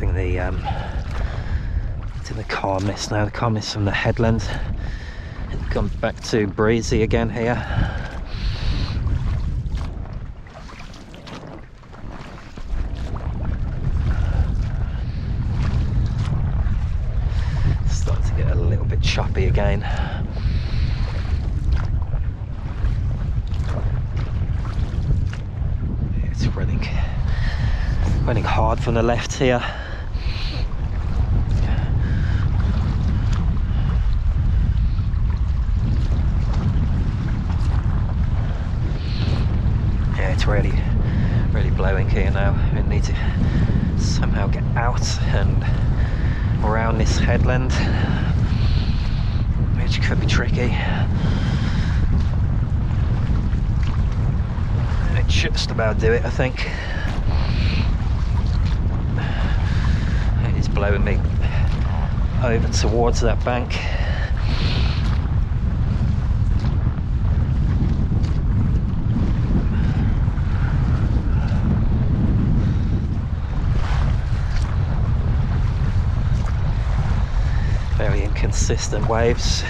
getting the calmness now, the calmness from the headland. It's gone back to breezy again here. Starting to get a little bit choppy again. It's running hard from the left here. Yeah, it's really blowing here now. We need to somehow get out and around this headland, which could be tricky. It should just about do it, I think. It's blowing me over towards that bank. Very inconsistent waves.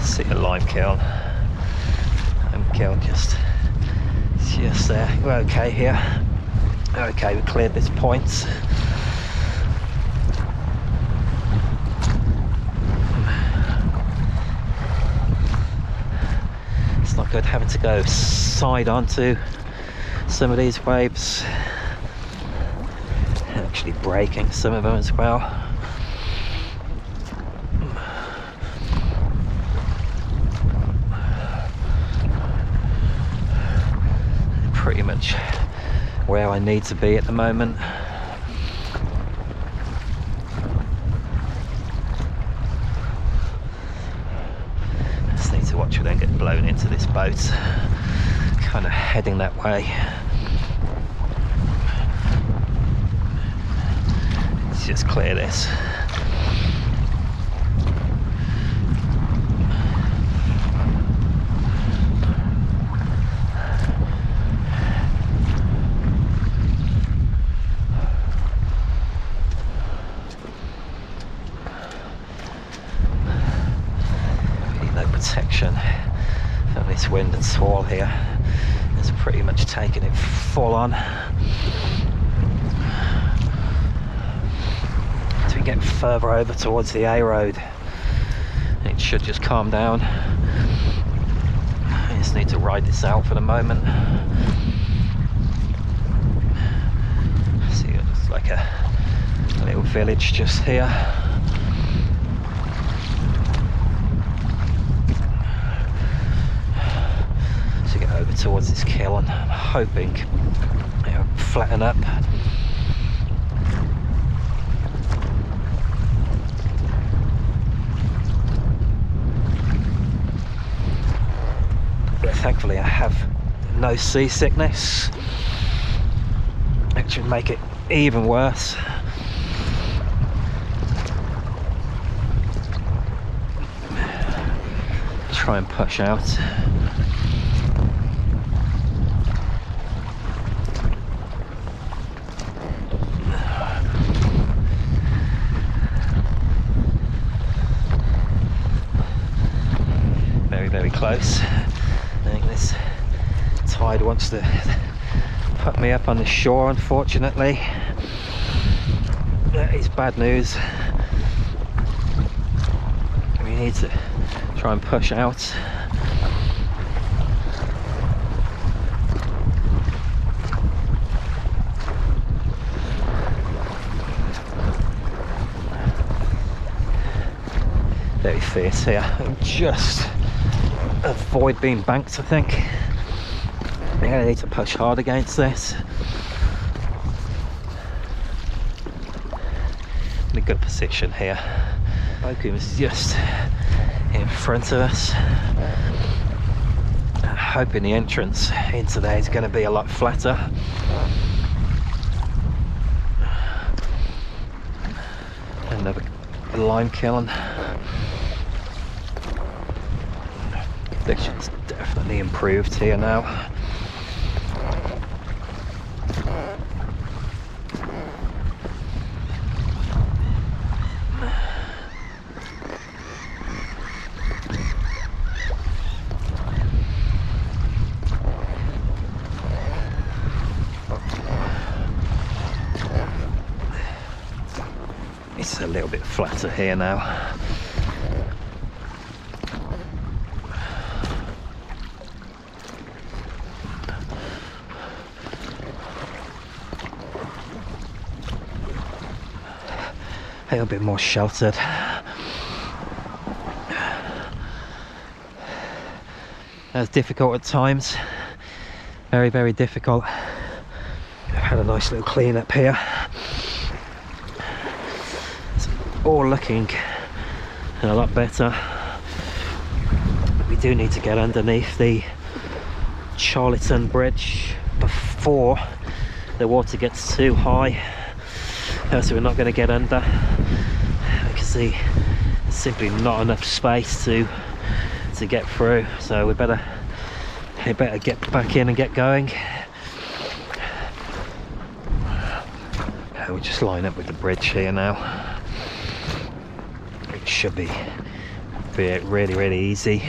See a lime kiln. Just there. We're okay here. Okay, we cleared this point. It's not good having to go side onto some of these waves. Actually breaking some of them as well. Pretty much where I need to be at the moment. Just need to watch for them get blown into this boat. Kind of heading that way. Let's just clear this. Protection from this wind and swell here. It's pretty much taken it full on. As we get further over towards the A road, it should just calm down. I just need to ride this out for the moment. See, it's like a little village just here. Over towards this kiln, I'm hoping it'll flatten up. But thankfully I have no seasickness, which would make it even worse. Try and push out. Very close. I think this tide wants to put me up on the shore, unfortunately. That is bad news. We need to try and push out. Very fierce here. Just avoid being banked, I think. I need to push hard against this. In a good position here. Bowcombe is just in front of us. I'm hoping the entrance into there is going to be a lot flatter. Another lime kiln. Conditions definitely improved here now. It's a little bit flatter here now. A little bit more sheltered. That's difficult at times. Very, very difficult. I've had a nice little clean up here. It's all looking a lot better. We do need to get underneath the Charleton bridge before the water gets too high. So we're not going to get under because there's simply not enough space to get through. So we better get back in and get going. We'll just line up with the bridge here now. It should be really, really easy.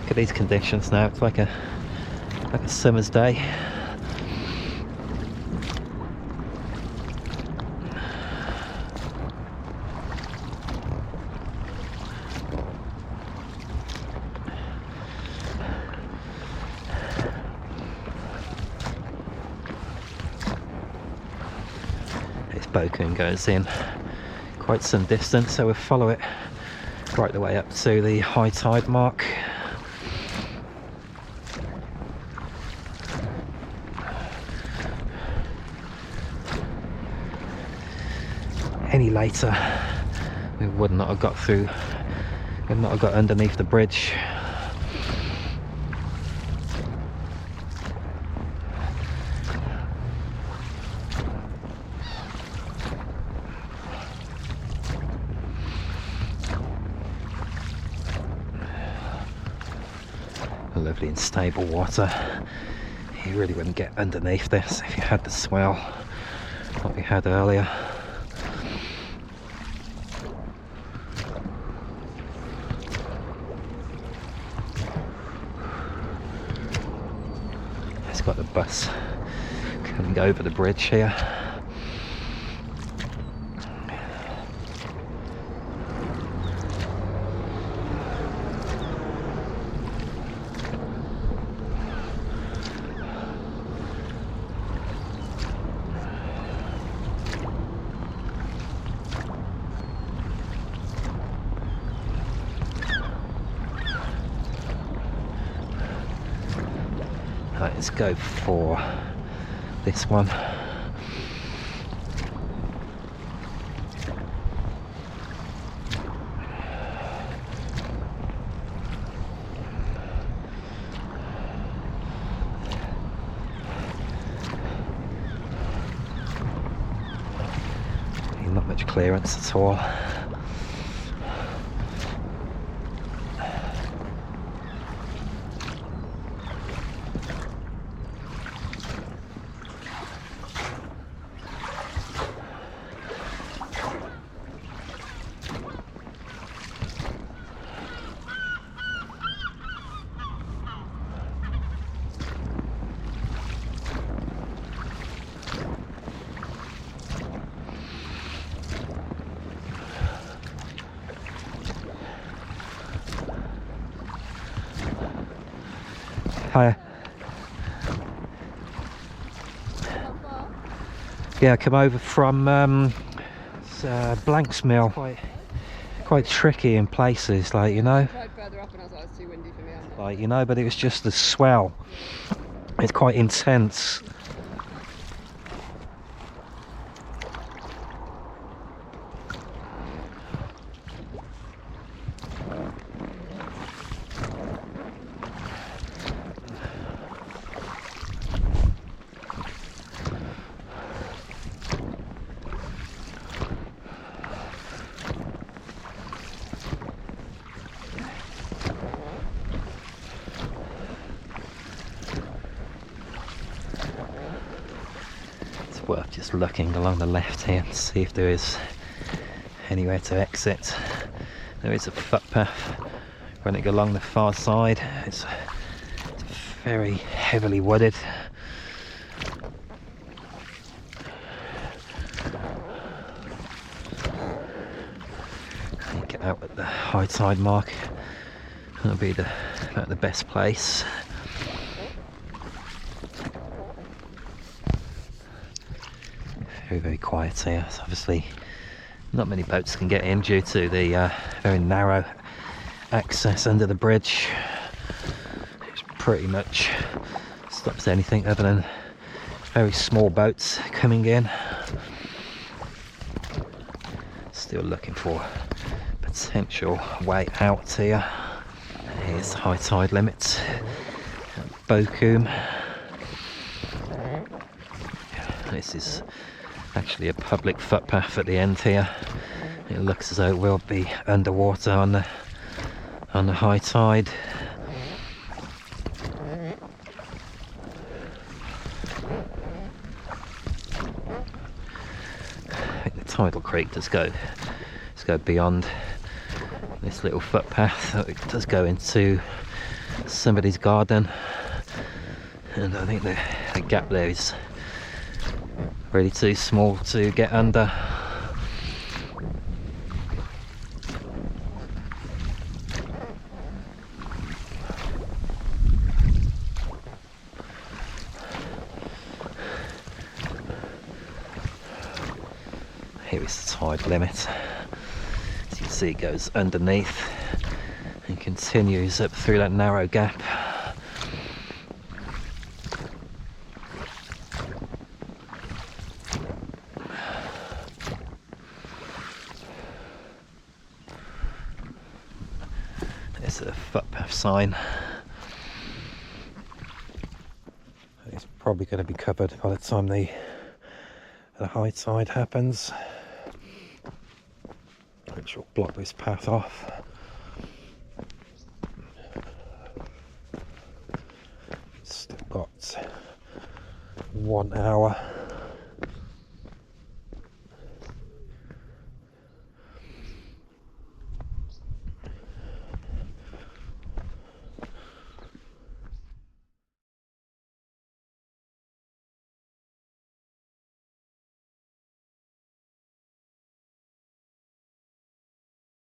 Look at these conditions now. It's like a summer's day. This Bowcombe goes in quite some distance, so we'll follow it right the way up to the high tide mark. Any later we would not have got through, would not have got underneath the bridge. Lovely and stable water. You really wouldn't get underneath this if you had the swell like we had earlier. It's got the bus coming over the bridge here. Let's go for this one. Not much clearance at all. Hiya. Yeah, I come over from Blanks Mill. Quite tricky in places, like, you know. I tried further up and I was like, it's too windy for me. Like, you know, but it was just the swell. It's quite intense. worth just looking along the left here to see if there is anywhere to exit. There is a footpath running along the far side. It's very heavily wooded. You get out at the high tide mark, that'll be about the best place. Very quiet here. So obviously not many boats can get in due to the very narrow access under the bridge, which pretty much stops anything other than very small boats coming in. Still looking for potential way out here. Here's the high tide limit at Bowcombe. This is actually a public footpath at the end here. It looks as though it will be underwater on the high tide. I think the tidal creek does go beyond this little footpath. It does go into somebody's garden, and I think the gap there is really too small to get under. Here is the tide limit. As you can see, it goes underneath and continues up through that narrow gap. There's a footpath sign. It's probably going to be covered by the time the high tide happens, which will block this path off. Still got 1 hour